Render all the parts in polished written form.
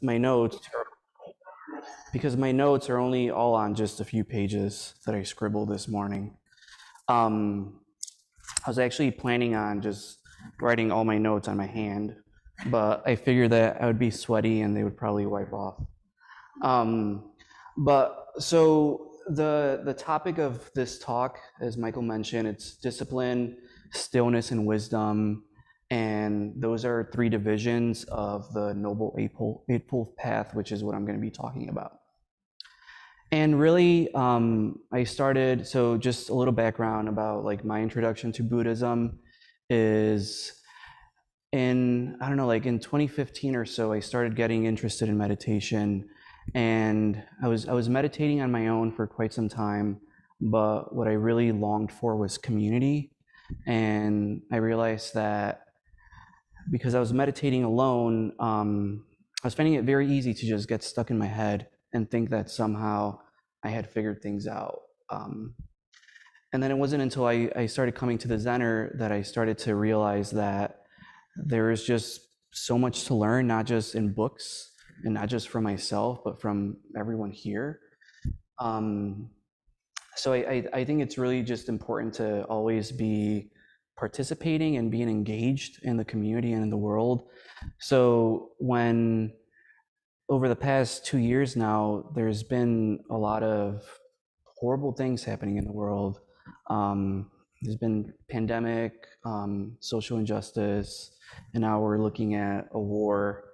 my notes my notes are only all on just a few pages that I scribbled this morning. I was actually planning on just writing all my notes on my hand, but I figured that I would be sweaty and they would probably wipe off. But so the topic of this talk, as Michael mentioned, it's discipline, stillness, and wisdom. And those are three divisions of the Noble Eightfold Path, which is what I'm going to be talking about. And really, I started, so just a little background about like my introduction to Buddhism is in 2015 or so, I started getting interested in meditation. And I was meditating on my own for quite some time, but what I really longed for was community. And I realized that because I was meditating alone, I was finding it very easy to just get stuck in my head and think that somehow I had figured things out. And then it wasn't until I started coming to the Zener that I started to realize that there is just so much to learn, not just in books and not just from myself, but from everyone here. So I think it's really just important to always be participating and being engaged in the community and in the world. So when over the past 2 years now, there's been a lot of horrible things happening in the world. There's been pandemic, social injustice, and now we're looking at a war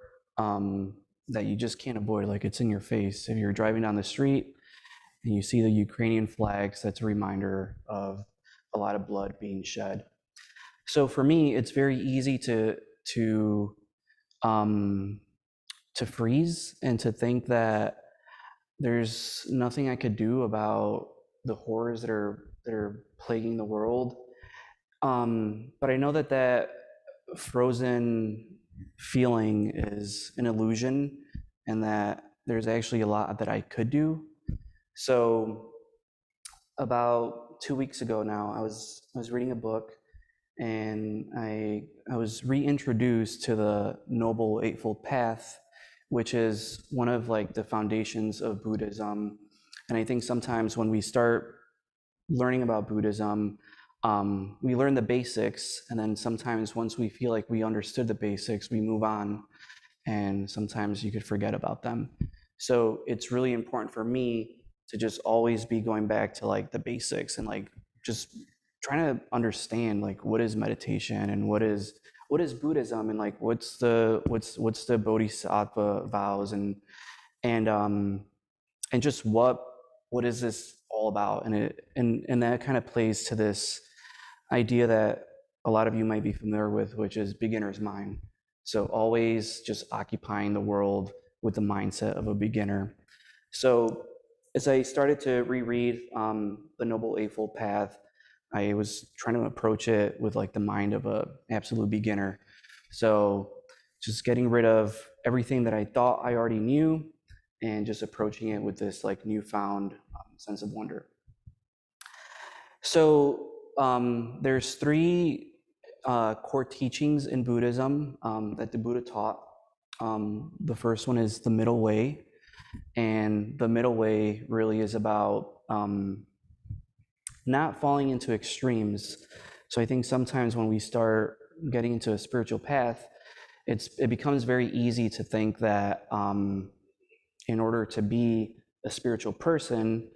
that you just can't avoid, like it's in your face. If you're driving down the street and you see the Ukrainian flags, that's a reminder of a lot of blood being shed. So for me, it's very easy to freeze and to think that there's nothing I could do about the horrors that are plaguing the world. But I know that frozen feeling is an illusion, and that there's actually a lot that I could do. So about 2 weeks ago now, I was reading a book, and I was reintroduced to the Noble Eightfold Path, which is one of like the foundations of Buddhism. And I think sometimes when we start learning about Buddhism, we learn the basics, and then sometimes once we feel like we understood the basics, we move on, and sometimes you could forget about them. So it's really important for me to just always be going back to like the basics and like just trying to understand like what is meditation and what is Buddhism, and like what's the Bodhisattva vows, and just what is this all about. And that kind of plays to this idea that a lot of you might be familiar with, which is beginner's mind. So always just occupying the world with the mindset of a beginner. So as I started to reread the Noble Eightfold Path, I was trying to approach it with like the mind of a absolute beginner. So just getting rid of everything that I thought I already knew and just approaching it with this like newfound sense of wonder. So there's three core teachings in Buddhism that the Buddha taught. The first one is the middle way. And the middle way really is about not falling into extremes. So I think sometimes when we start getting into a spiritual path, it becomes very easy to think that in order to be a spiritual person,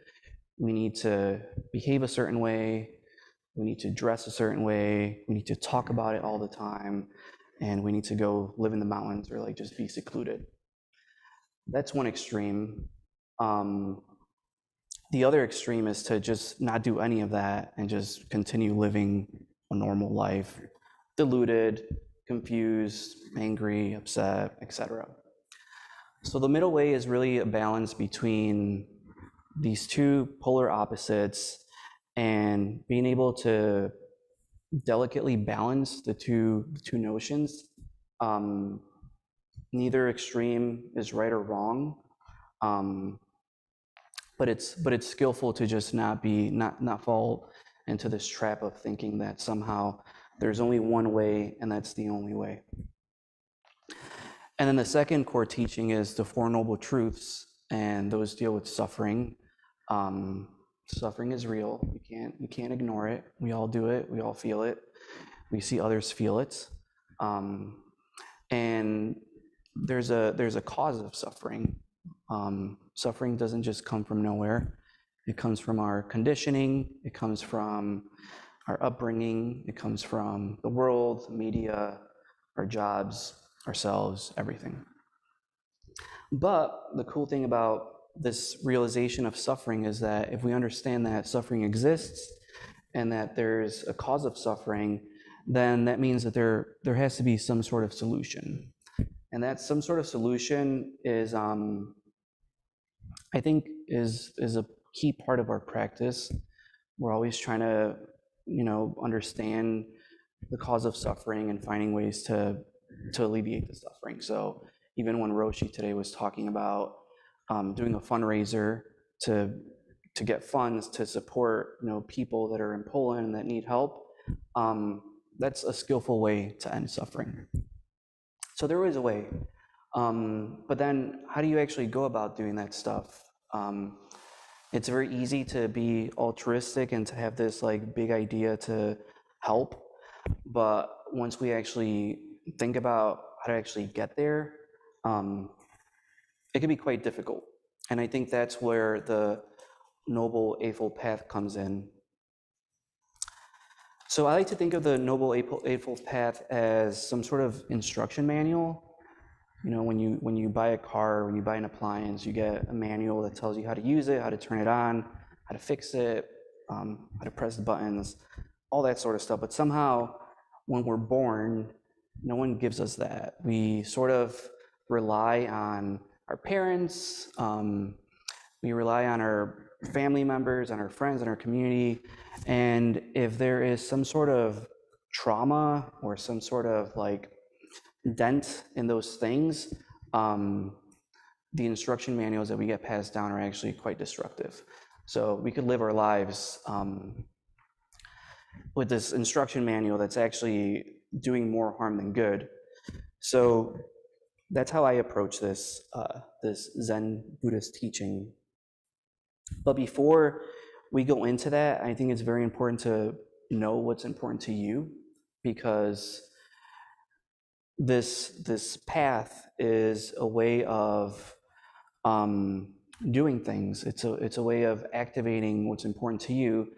we need to behave a certain way, we need to dress a certain way, we need to talk about it all the time, and we need to go live in the mountains or like just be secluded. That's one extreme. The other extreme is to just not do any of that and just continue living a normal life, deluded, confused, angry, upset, etc. So the middle way is really a balance between these two polar opposites and being able to delicately balance the two notions. Neither extreme is right or wrong. But it's skillful to just not fall into this trap of thinking that somehow there's only one way and that's the only way. And then the second core teaching is the Four Noble Truths, and those deal with suffering. Suffering is real. You can't ignore it. We all do it. We all feel it. We see others feel it. And there's a cause of suffering. Suffering doesn't just come from nowhere. It comes from our conditioning. It comes from our upbringing. It comes from the world, media, our jobs, ourselves, everything. But the cool thing about this realization of suffering is that if we understand that suffering exists and that there's a cause of suffering, then that means that there has to be some sort of solution. And that some sort of solution is, I think, is a key part of our practice. We're always trying to, understand the cause of suffering and finding ways to alleviate the suffering. So even when Roshi today was talking about doing a fundraiser to get funds to support people that are in Poland that need help, that's a skillful way to end suffering. So there is a way, but then how do you actually go about doing that stuff? It's very easy to be altruistic and to have this like big idea to help, but once we actually think about how to actually get there, it can be quite difficult. And I think that's where the Noble Eightfold Path comes in. So I like to think of the Noble Eightfold Path as some sort of instruction manual. When you buy a car, when you buy an appliance, you get a manual that tells you how to use it, how to turn it on, how to fix it, how to press the buttons, all that sort of stuff. But somehow, when we're born, no one gives us that. We sort of rely on our parents, we rely on our family members, on our friends, on our community. And if there is some sort of trauma or some sort of like dent in those things, the instruction manuals that we get passed down are actually quite destructive. So we could live our lives with this instruction manual that's actually doing more harm than good. So that's how I approach this Zen Buddhist teaching. But before we go into that, I think it's very important to know what's important to you, because this path is a way of doing things. It's a way of activating what's important to you.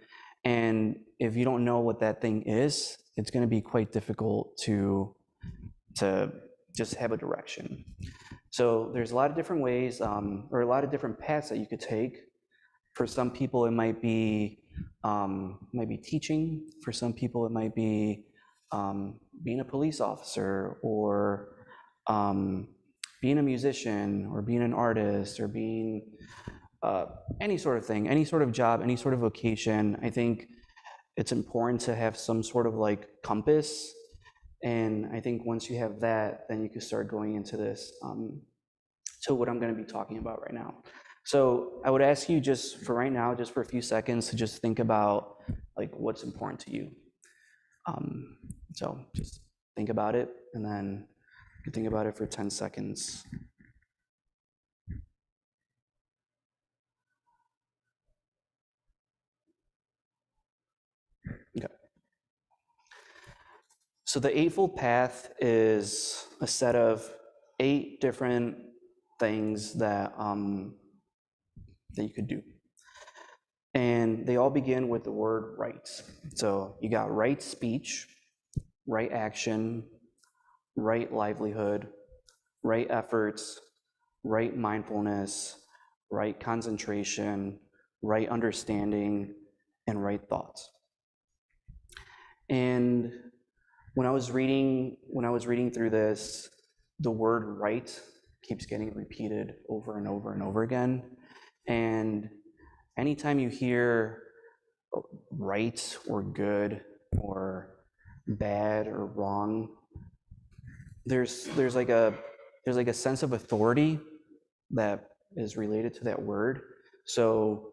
And if you don't know what that thing is, it's going to be quite difficult to just have a direction. So there's a lot of different ways, or a lot of different paths that you could take. For some people, it might be teaching. For some people, it might be being a police officer, or being a musician, or being an artist, or being any sort of thing, any sort of job, any sort of vocation. I think it's important to have some sort of like compass. And I think once you have that, then you can start going into this, to what I'm going to be talking about right now. So I would ask you just for right now, just for a few seconds, to just think about like what's important to you. So just think about it, and then you can think about it for 10 seconds. Okay. So the Eightfold Path is a set of 8 different things that that you could do. And they all begin with the word right. So you got right speech, right action, right livelihood, right efforts, right mindfulness, right concentration, right understanding, and right thoughts. And when I was reading through this, the word right keeps getting repeated over and over and over again. And anytime you hear right or good or bad or wrong, there's like a sense of authority that is related to that word. So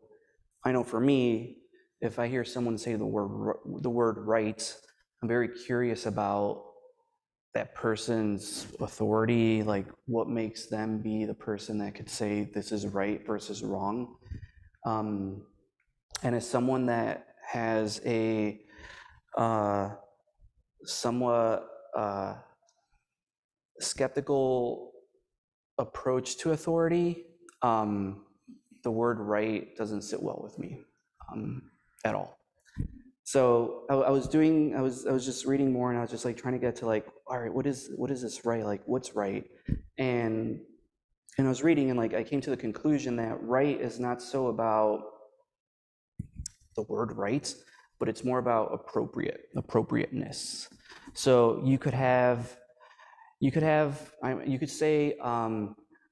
I know for me, if I hear someone say the word right, I'm very curious about that person's authority, like what makes them be the person that could say this is right versus wrong. And as someone that has a somewhat skeptical approach to authority, the word right doesn't sit well with me at all. So I was just reading more, and I was just like trying to get to like, all right, what is this right? Like, what's right? And I was reading, and like I came to the conclusion that right is not so about the word right, but it's more about appropriateness. So you could say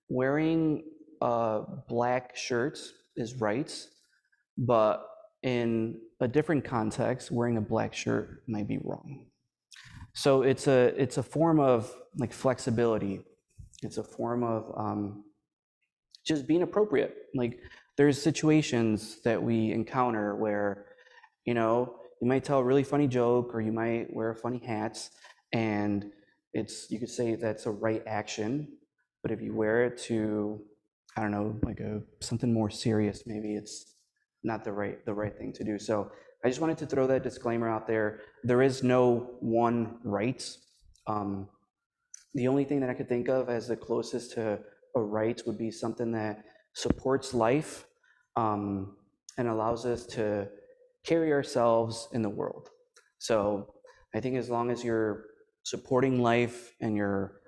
wearing a black shirt is right, but in a different context, wearing a black shirt might be wrong. So it's a form of like flexibility. It's a form of just being appropriate. Like there's situations that we encounter where, you know, you might tell a really funny joke or you might wear a funny hat, and you could say that's a right action, but if you wear it to, I don't know, like something more serious, maybe it's not the right thing to do. So I just wanted to throw that disclaimer out there. There is no one right. The only thing that I could think of as the closest to a right would be something that supports life and allows us to carry ourselves in the world. So I think as long as you're supporting life and you're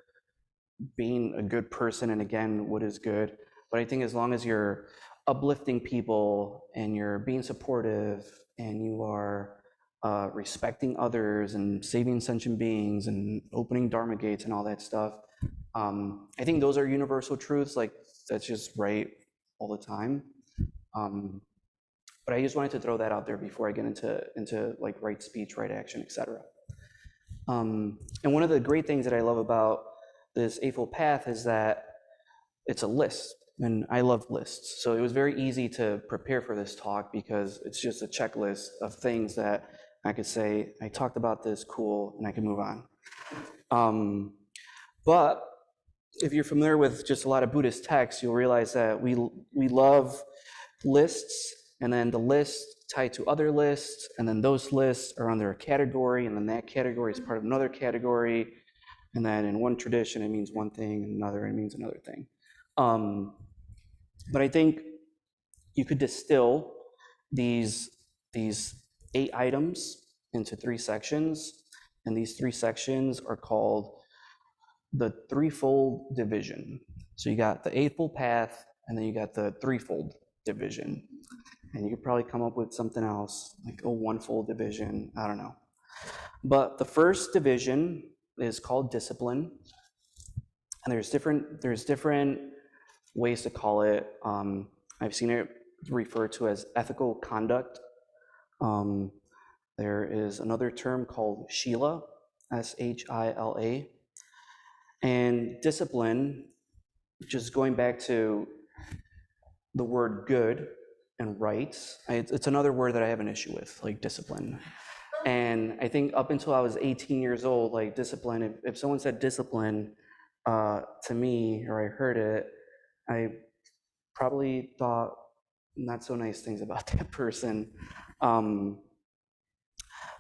being a good person, and again, what is good, but I think as long as you're uplifting people and you're being supportive and you are respecting others and saving sentient beings and opening Dharma gates and all that stuff, I think those are universal truths. Like that's just right all the time. But I just wanted to throw that out there before I get into like right speech, right action, etc. And one of the great things that I love about this Eightfold Path is that it's a list, and I love lists. So it was very easy to prepare for this talk because it's just a checklist of things that I could say, I talked about this, cool, and I can move on. But if you're familiar with just a lot of Buddhist texts, you'll realize that we love lists, and then the list tied to other lists, and then those lists are under a category, and then that category is part of another category, and then in one tradition it means one thing, and another it means another thing. But I think you could distill these 8 items into 3 sections, and these 3 sections are called the Threefold Division. So you got the Eightfold Path, and then you got the Threefold Division. And you could probably come up with something else, like a Onefold Division, I don't know. But the first division is called discipline, and there's different ways to call it. I've seen it referred to as ethical conduct. There is another term called Shila, Shila. And discipline, just going back to the word good and right, it's another word that I have an issue with, like discipline. And I think up until I was 18 years old, like discipline, if someone said discipline to me, or I heard it, I probably thought not so nice things about that person. But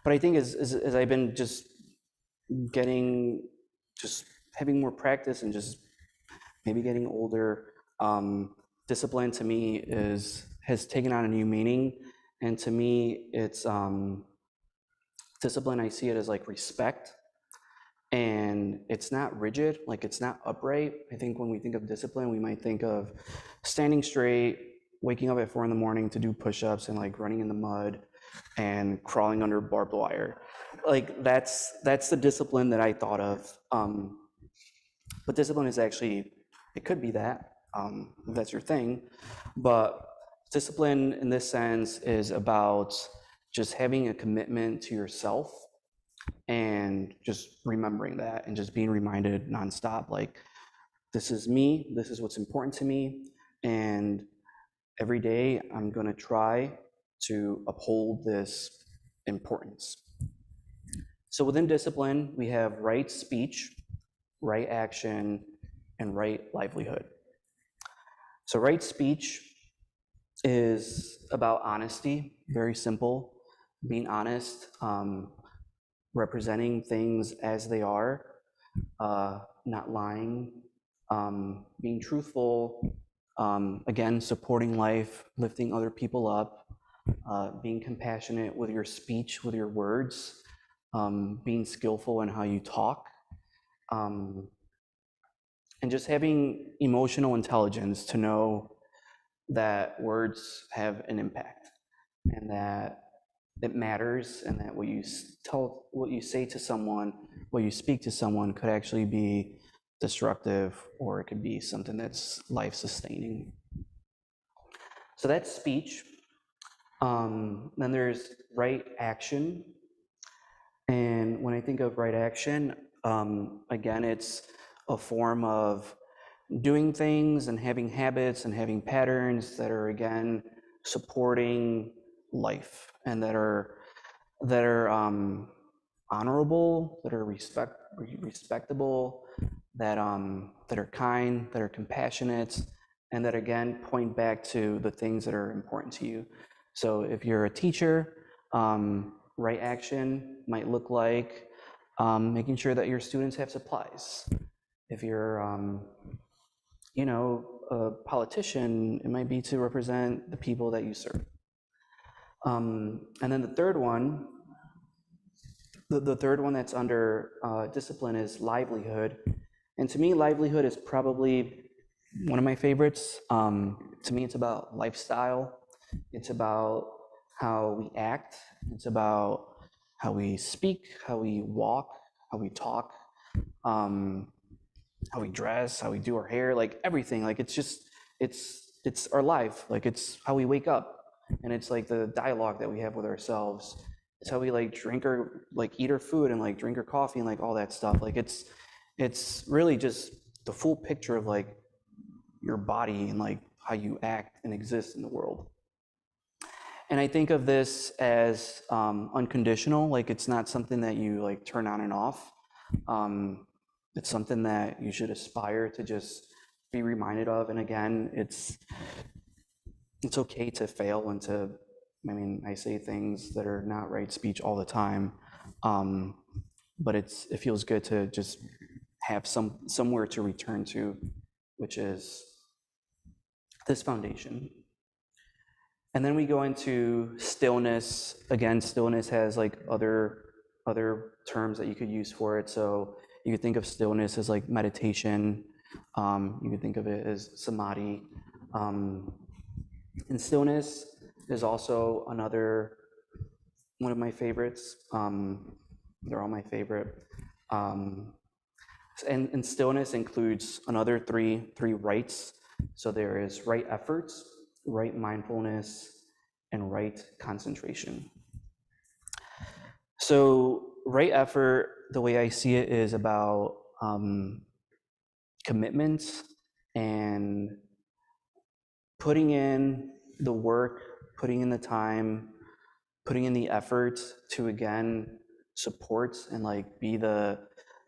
I think as I've been just having more practice and just maybe getting older, discipline to me has taken on a new meaning. And to me, it's discipline, I see it as like respect. And it's not rigid, like it's not upright. I think when we think of discipline, we might think of standing straight, waking up at 4 a.m. to do push-ups, and like running in the mud and crawling under barbed wire. Like that's the discipline that I thought of. But discipline is actually, it could be that, if that's your thing. But discipline in this sense is about just having a commitment to yourself and just remembering that and just being reminded nonstop, like, this is me, this is what's important to me, and every day I'm going to try to uphold this importance. So within discipline, we have right speech, right action, and right livelihood. So right speech is about honesty, very simple, being honest, representing things as they are, not lying, being truthful, again, supporting life, lifting other people up, being compassionate with your speech, with your words, being skillful in how you talk, um, and just having emotional intelligence to know that words have an impact and that it matters, and that what you say to someone, what you speak to someone could actually be destructive, or it could be something that's life-sustaining. So that's speech. Then there's right action. And when I think of right action, again, it's a form of doing things and having habits and having patterns that are, again, supporting life, and that are honorable, that are respectable, that are kind, that are compassionate, and that, again, point back to the things that are important to you. So if you're a teacher, right action might look like making sure that your students have supplies. If you're a politician, it might be to represent the people that you serve. And then the third one that's under discipline is livelihood. And to me, livelihood is probably one of my favorites. To me, it's about lifestyle. It's about how we act. It's about how we speak, how we walk, how we talk, how we dress, how we do our hair, like everything. Like it's our life. Like it's how we wake up, and it's like the dialogue that we have with ourselves. It's how we eat our food and like drink our coffee and like all that stuff. Like it's really just the full picture of like your body and like how you act and exist in the world. And I think of this as unconditional. Like it's not something that you like turn on and off. It's something that you should aspire to just be reminded of. And again, it's okay to fail and to, I say things that are not right speech all the time, but it feels good to just have somewhere to return to, which is this foundation. And then we go into stillness. Again, stillness has like other terms that you could use for it. So you could think of stillness as like meditation. You could think of it as samadhi. And stillness is also another one of my favorites. They're all my favorite. And stillness includes another three rights. So there is right efforts, right mindfulness, and right concentration. So right effort, the way I see it, is about commitment and putting in the work, putting in the time, putting in the effort to, again, support and like be the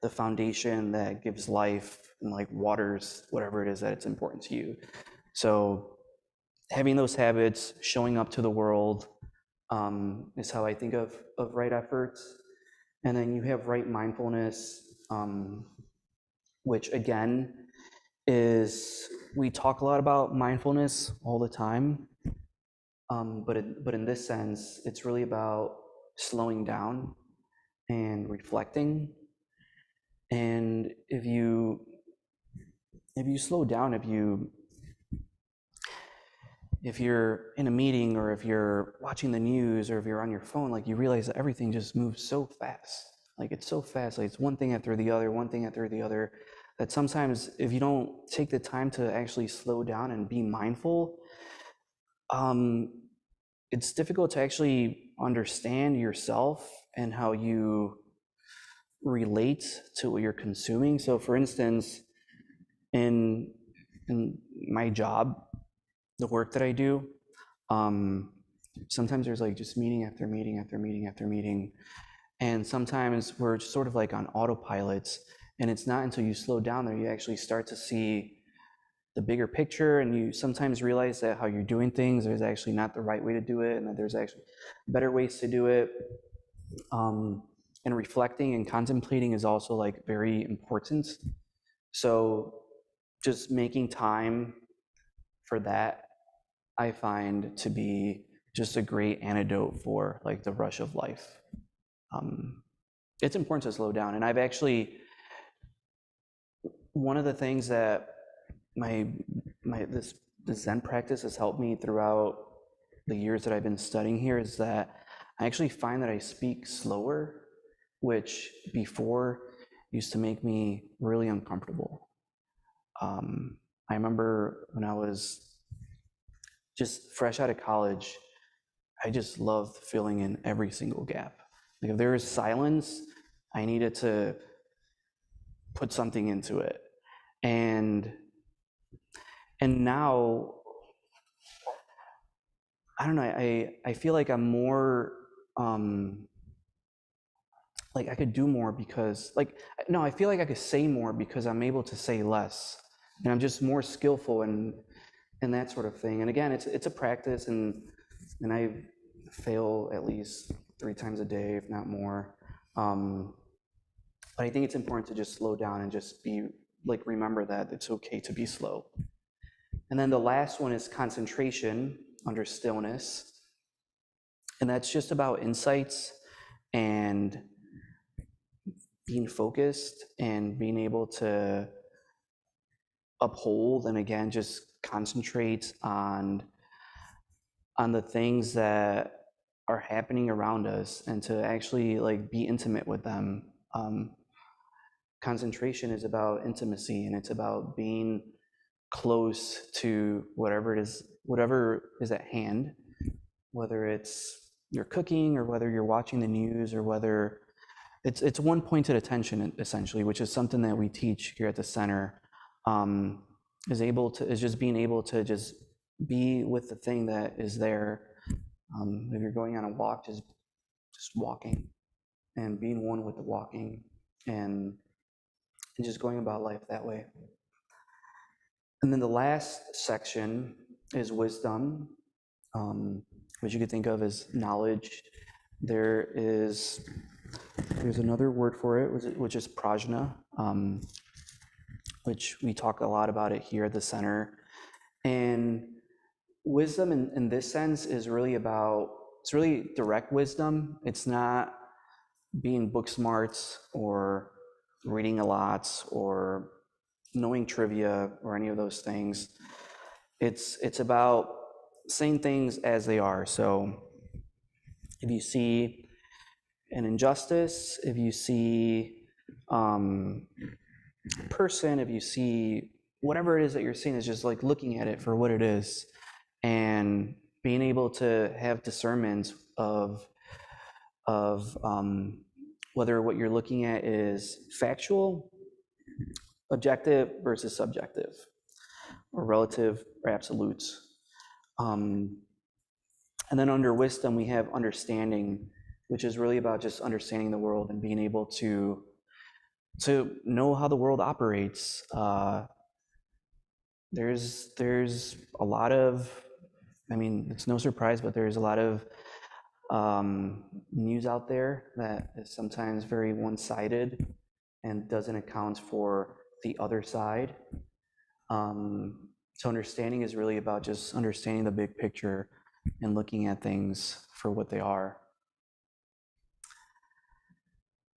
foundation that gives life and like waters whatever it is that it's important to you. So having those habits, showing up to the world, is how I think of right efforts. And then you have right mindfulness, which again is, we talk a lot about mindfulness all the time, but in this sense, it's really about slowing down and reflecting. And if you slow down, if you're in a meeting, or if you're watching the news, or if you're on your phone, like you realize that everything just moves so fast. Like it's so fast, like it's one thing after the other, that sometimes if you don't take the time to actually slow down and be mindful, it's difficult to actually understand yourself and how you relate to what you're consuming. So for instance, in my job, the work that I do, sometimes there's like just meeting after meeting after meeting after meeting, And sometimes we're just sort of like on autopilots, and it's not until you slow down that you actually start to see the bigger picture, and you sometimes realize that how you're doing things is actually not the right way to do it, and that there's actually better ways to do it. And reflecting and contemplating is also like very important. So just making time for that, I find to be just a great antidote for like the rush of life. It's important to slow down. And I've actually, one of the things that the Zen practice has helped me throughout the years that I've been studying here is that I actually find that I speak slower, which before used to make me really uncomfortable. I remember when I was just fresh out of college, I just loved filling in every single gap. Like if there was silence, I needed to put something into it. And now, I don't know, I feel like I'm more, like I could do more because, like, no, I feel like I could say more because I'm able to say less. And I'm just more skillful and that sort of thing. And again, it's a practice, and I fail at least 3 times a day, if not more. But I think it's important to just slow down and just be like, remember that it's okay to be slow. And then the last one is concentration under stillness. And that's just about insights and being focused and being able to uphold and again just concentrate on the things that are happening around us and to actually like be intimate with them. Concentration is about intimacy, and it's about being close to whatever is at hand, whether it's you're cooking or whether you're watching the news or whether it's one pointed attention essentially, which is something that we teach here at the center. Is just being able to just be with the thing that is there. If you're going on a walk, just walking and being one with the walking, and just going about life that way. And then the last section is wisdom, which you could think of as knowledge. There's another word for it, which is prajna, which we talk a lot about it here at the center. And wisdom in this sense is really it's really direct wisdom. It's not being book smarts or reading a lot or knowing trivia or any of those things. It's about saying things as they are. So if you see an injustice, if you see person, if you see whatever it is that you're seeing, is just like looking at it for what it is and being able to have discernment of whether what you're looking at is factual, objective versus subjective, or relative or absolutes. And then under wisdom, we have understanding, which is really about just understanding the world and being able to know how the world operates. There's a lot of, I mean, it's no surprise, but there's a lot of news out there that is sometimes very one-sided and doesn't account for the other side. So understanding is really about just understanding the big picture and looking at things for what they are.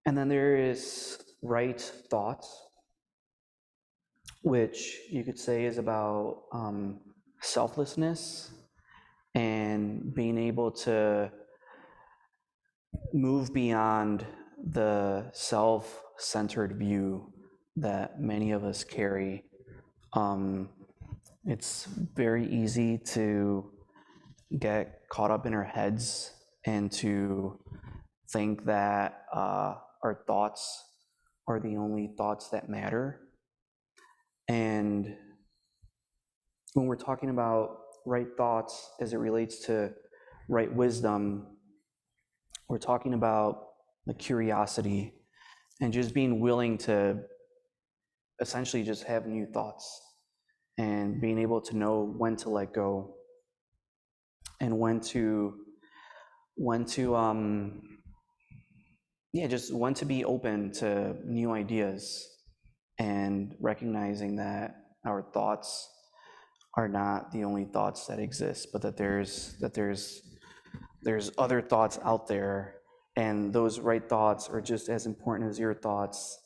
And then there is right thoughts, which you could say is about selflessness and being able to move beyond the self-centered view that many of us carry. It's very easy to get caught up in our heads and to think that our thoughts are the only thoughts that matter. And when we're talking about right thoughts as it relates to right wisdom, we're talking about like curiosity, and just being willing to essentially just have new thoughts, and being able to know when to let go, and when to yeah, just when to be open to new ideas, and recognizing that our thoughts are not the only thoughts that exist, but that there's other thoughts out there, and those right thoughts are just as important as your thoughts.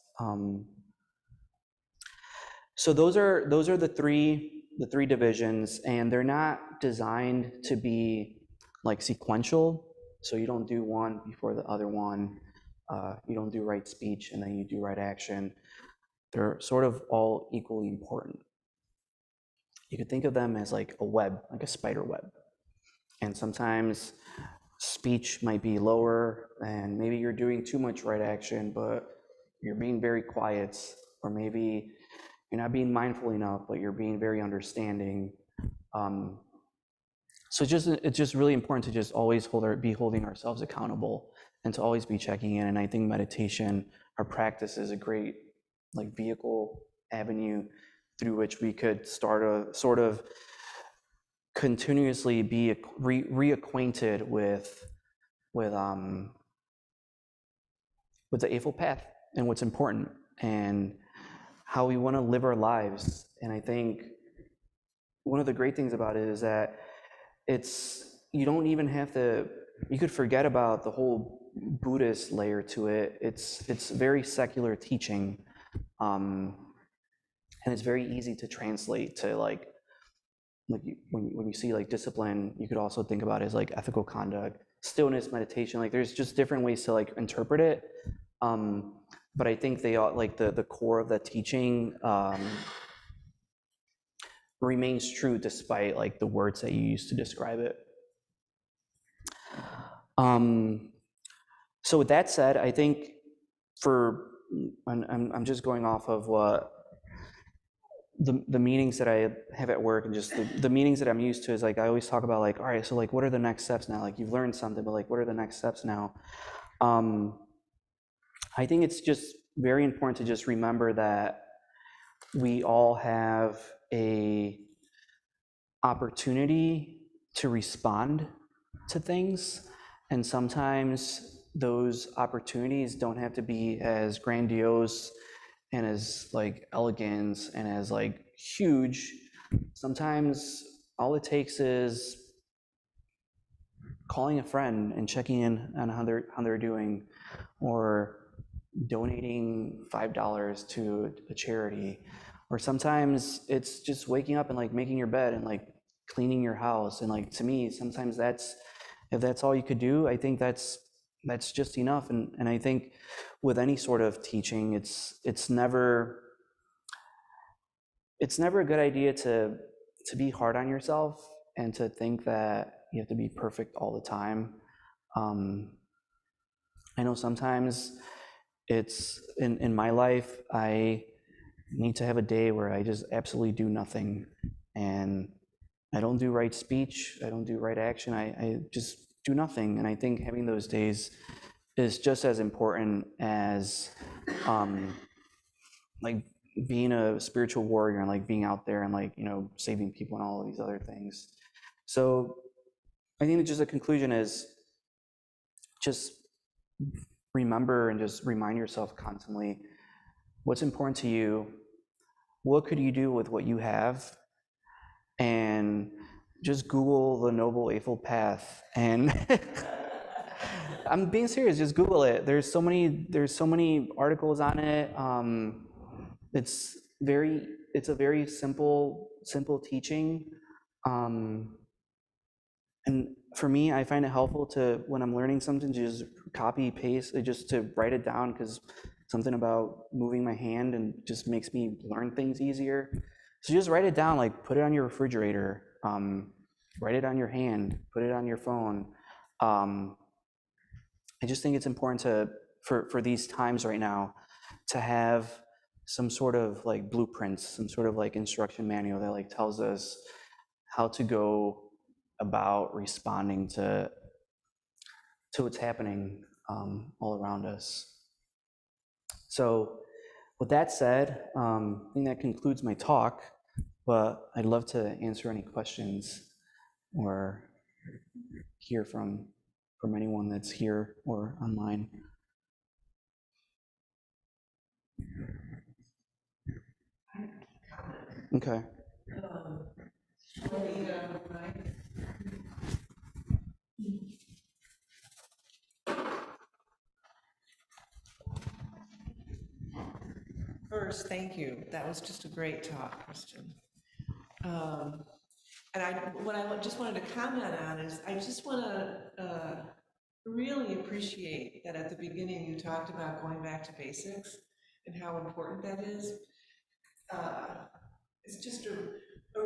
So those are the three divisions, and they're not designed to be like sequential. So you don't do one before the other one. You don't do right speech and then you do right action. They're sort of all equally important. You could think of them as like a web, like a spider web. And sometimes speech might be lower, and maybe you're doing too much right action, but you're being very quiet, or maybe you're not being mindful enough, but you're being very understanding. So it's just really important to just always be holding ourselves accountable, and to always be checking in. And I think meditation, our practice, is a great like vehicle avenue through which we could start a sort of continuously be reacquainted with the Eightfold Path, and what's important, and how we want to live our lives. And I think one of the great things about it is that you don't even have to, you could forget about the whole Buddhist layer to it. It's very secular teaching, and it's very easy to translate to like when you see like discipline, you could also think about it as like ethical conduct, stillness, meditation. Like there's just different ways to like interpret it. But I think they all like the core of the teaching remains true despite like the words that you use to describe it. So with that said, I think I'm just going off of what the meetings that I have at work, and just the meetings that I'm used to, is like I always talk about like, all right, so like what are the next steps now? Like you've learned something, but like what are the next steps now? I think it's just very important to just remember that we all have a opportunity to respond to things, and sometimes those opportunities don't have to be as grandiose and as like elegant and as like huge. Sometimes all it takes is calling a friend and checking in on how they're doing, or donating $5 to a charity, or sometimes it's just waking up and like making your bed and like cleaning your house. And like to me, sometimes if that's all you could do, I think that's just enough. And I think with any sort of teaching, it's never a good idea to be hard on yourself and to think that you have to be perfect all the time. I know sometimes it's in my life, I need to have a day where I just absolutely do nothing, and I don't do right speech, I don't do right action, I just do nothing. And I think having those days is just as important as like being a spiritual warrior and like being out there and like, saving people and all of these other things. So I think that just a conclusion is just remember and just remind yourself constantly what's important to you, what could you do with what you have, and just Google the Noble Eightfold Path. And I'm being serious, just Google it. There's so many articles on it. It's a very simple teaching. And for me, I find it helpful to, when I'm learning something, to just copy, paste, just to write it down, because something about moving my hand and just makes me learn things easier. So just write it down, like put it on your refrigerator, write it on your hand, put it on your phone. I just think it's important for these times right now, to have some sort of like blueprints, some sort of like instruction manual that like tells us how to go about responding to what's happening. all around us. So with that said, I think that concludes my talk, but I'd love to answer any questions or hear from anyone that's here or online. Okay. First, thank you. That was just a great talk, Kristen. And what I just wanted to comment on is I just want to really appreciate that at the beginning you talked about going back to basics and how important that is. It's just a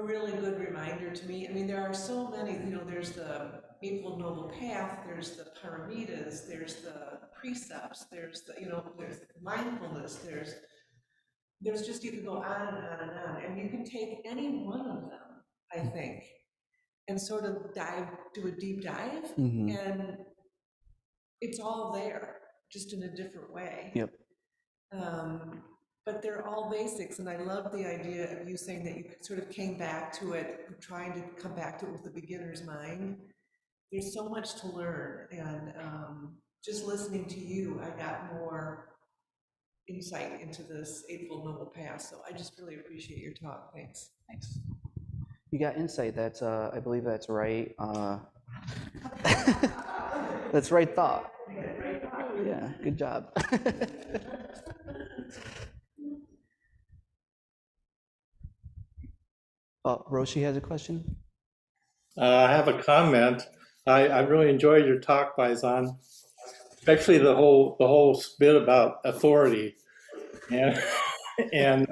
really good reminder to me. I mean, there are so many, there's the Eightfold Noble Path, there's the paramitas, there's the precepts, there's there's mindfulness, there's just, you can go on and on and on, and you can take any one of them, I think, and sort of do a deep dive, and it's all there, just in a different way. Yep. But they're all basics, and I love the idea of you saying that you sort of came back to it, trying to come back to it with the beginner's mind. There's so much to learn, and just listening to you, I got more insight into this Eightfold Noble Path. So I just really appreciate your talk. Thanks. Thanks. You got insight. That's I believe that's right. That's right thought. Yeah, good job. Roshi has a question. I have a comment. I really enjoyed your talk, Baizan, especially the whole bit about authority, and and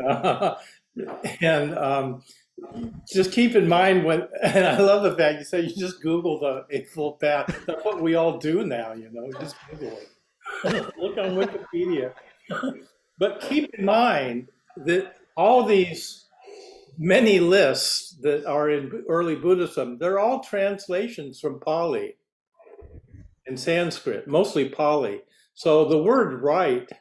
just keep in mind and I love the fact you said you just Google the Eightfold Path. That's what we all do now, just Google it. Look on Wikipedia. But keep in mind that all these many lists that are in early Buddhism, they're all translations from Pali and Sanskrit, mostly Pali. So the word right,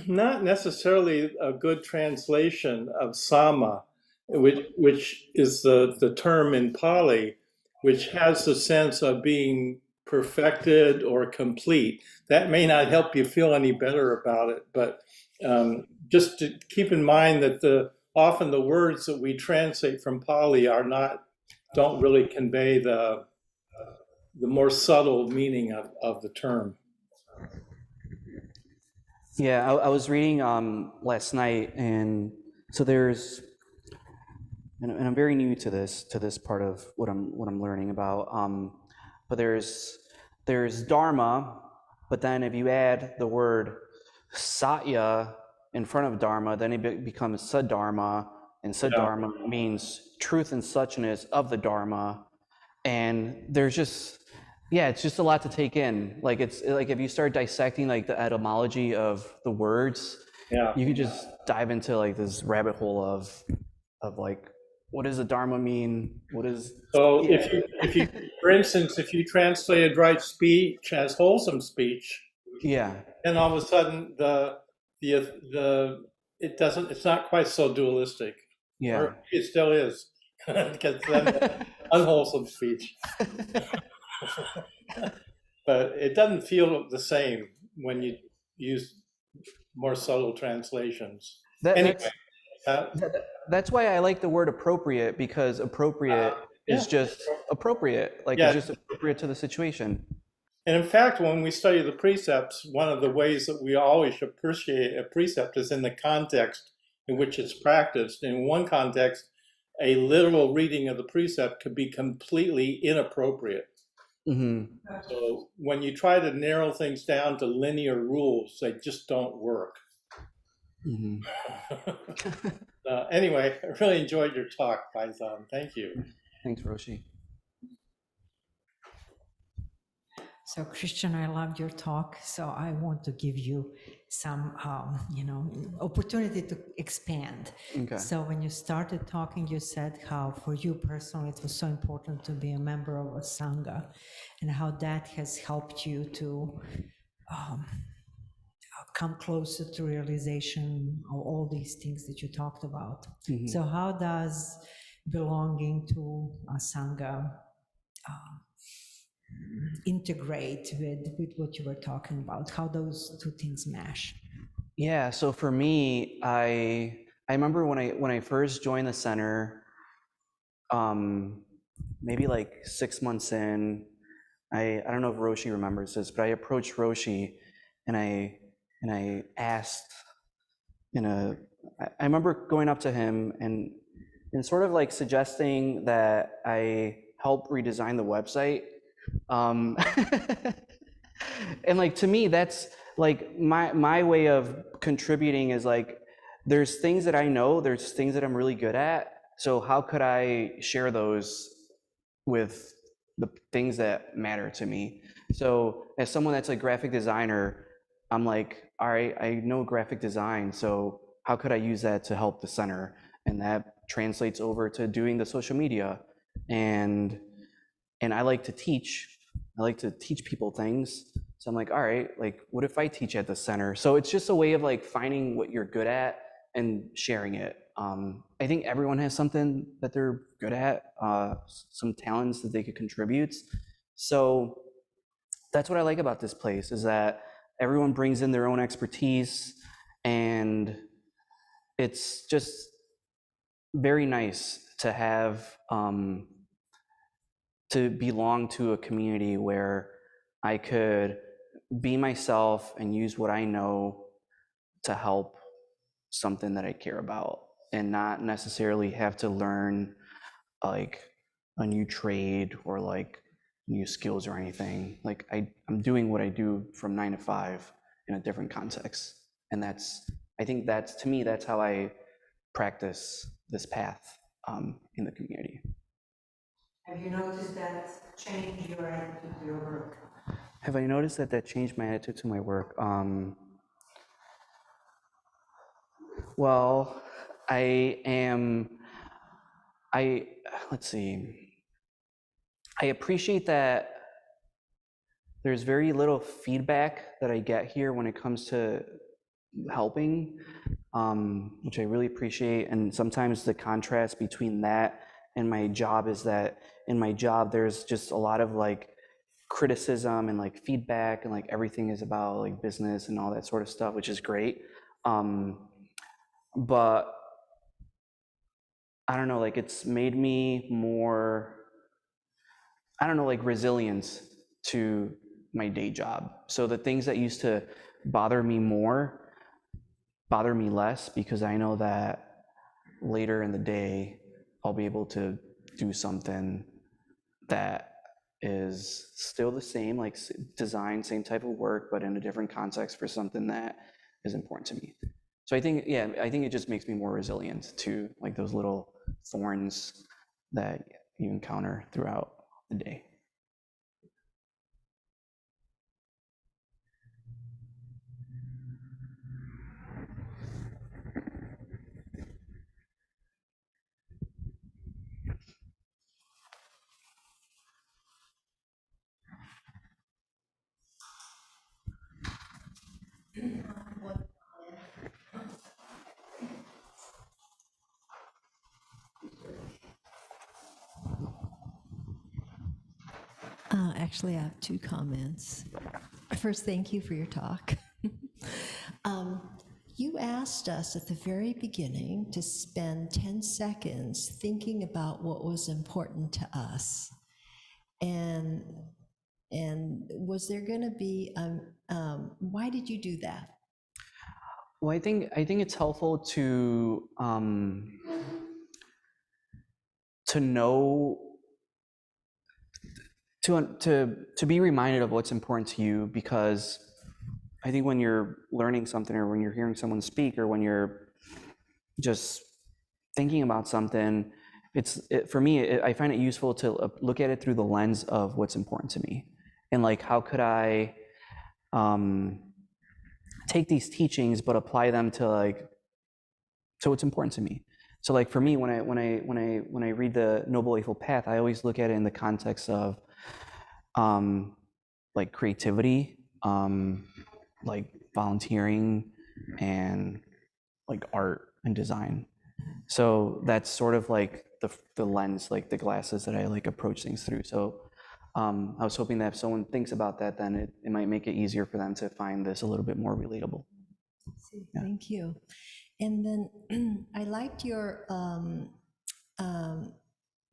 not necessarily a good translation of sama, which is the term in Pali, which has the sense of being perfected or complete. That may not help you feel any better about it, but just to keep in mind that often the words that we translate from Pali don't really convey the more subtle meaning of the term. Yeah, I was reading last night, and so there's, and I'm very new to this part of what I'm learning about. But there's Dharma, but then if you add the word Satya in front of Dharma, then it becomes Sadharma, and Sadharma means truth and suchness of the Dharma. And there's just, it's just a lot to take in. Like, it's like if you start dissecting like the etymology of the words, you can just dive into like this rabbit hole of like, what does the Dharma mean? What is if you for instance, if you translated right speech as wholesome speech, then all of a sudden it's not quite so dualistic. Or it still is, because then unwholesome speech. But it doesn't feel the same when you use more subtle translations. That's why I like the word appropriate, because appropriate is just appropriate, like it's just appropriate to the situation. And in fact, when we study the precepts, one of the ways that we always appreciate a precept is in the context in which it's practiced. In one context, a literal reading of the precept could be completely inappropriate. So when you try to narrow things down to linear rules, they just don't work. Anyway, I really enjoyed your talk, Baizan. Thank you. Thanks, Roshi. So Christian, I loved your talk. So I want to give you some, opportunity to expand. Okay. So when you started talking, you said how for you personally, it was so important to be a member of a Sangha and how that has helped you to come closer to realization of all these things that you talked about. Mhm. So how does belonging to a Sangha integrate with what you were talking about, how those two things mesh? Yeah, so for me, I remember when I first joined the center, maybe like 6 months in, I don't know if Roshi remembers this, but I approached Roshi and I asked I remember going up to him and sort of like suggesting that I help redesign the website. Um, and like to me, that's like my way of contributing is like there's things that I know, there's things that I'm really good at. So how could I share those with the things that matter to me? So as someone that's a graphic designer, I'm like, all right, I know graphic design, so how could I use that to help the center? And that translates over to doing the social media. And I like to teach. I like to teach people things. So I'm like, all right, like what if I teach at the center? So it's just a way of like finding what you're good at and sharing it. I think everyone has something that they're good at, some talents that they could contribute. So that's what I like about this place is that everyone brings in their own expertise, and it's just very nice to have to belong to a community where I could be myself and use what I know to help something that I care about and not necessarily have to learn like a new trade or like new skills or anything. Like I'm doing what I do from 9 to 5 in a different context. And I think that's, to me, that's how I practice this path in the community. Have you noticed that change your attitude to your work? Have I noticed that changed my attitude to my work? Well, I am, let's see. I appreciate that there's very little feedback that I get here when it comes to helping, which I really appreciate. And sometimes the contrast between that and my job is that in my job, there's just a lot of like criticism and like feedback and like everything is about like business and all that sort of stuff, which is great. But I don't know, like it's made me more, I don't know, like resilient to my day job. So the things that used to bother me more bother me less because I know that later in the day I'll be able to do something that is still the same, like design, same type of work, but in a different context for something that is important to me. So I think, yeah, I think it just makes me more resilient to like those little thorns that you encounter throughout the day. Actually, I have two comments. First, thank you for your talk. You asked us at the very beginning to spend 10 seconds thinking about what was important to us. And was there going to be, why did you do that? Well, I think it's helpful to know to be reminded of what's important to you, because I think when you're learning something or when you're hearing someone speak or when you're just thinking about something, for me, I find it useful to look at it through the lens of what's important to me. and like how could I take these teachings but apply them to like so what's important to me. So like for me, when I read the Noble Eightfold Path, I always look at it in the context of like creativity, like volunteering, and like art and design. So that's sort of like the lens, like the glasses that I like approach things through. So I was hoping that if someone thinks about that, then it might make it easier for them to find this a little bit more relatable. Yeah. Thank you. And then I liked your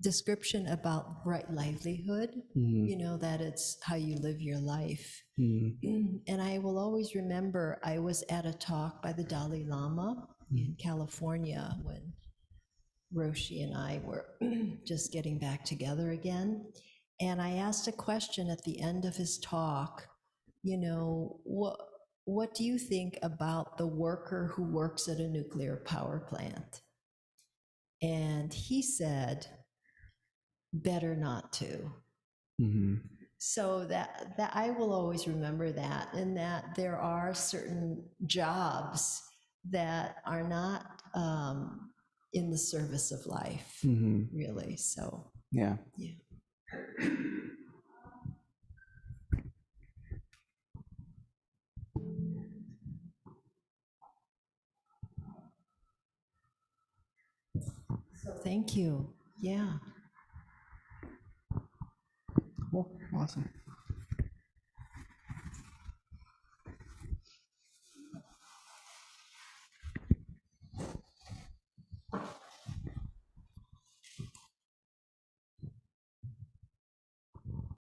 description about right livelihood, you know, that it's how you live your life. And I will always remember I was at a talk by the Dalai Lama in California when Roshi and I were just getting back together again. And I asked a question at the end of his talk, you know, what do you think about the worker who works at a nuclear power plant? And he said, better not to. So that I will always remember that, and that there are certain jobs that are not in the service of life, really. So Yeah. So thank you. Yeah. Cool. Awesome.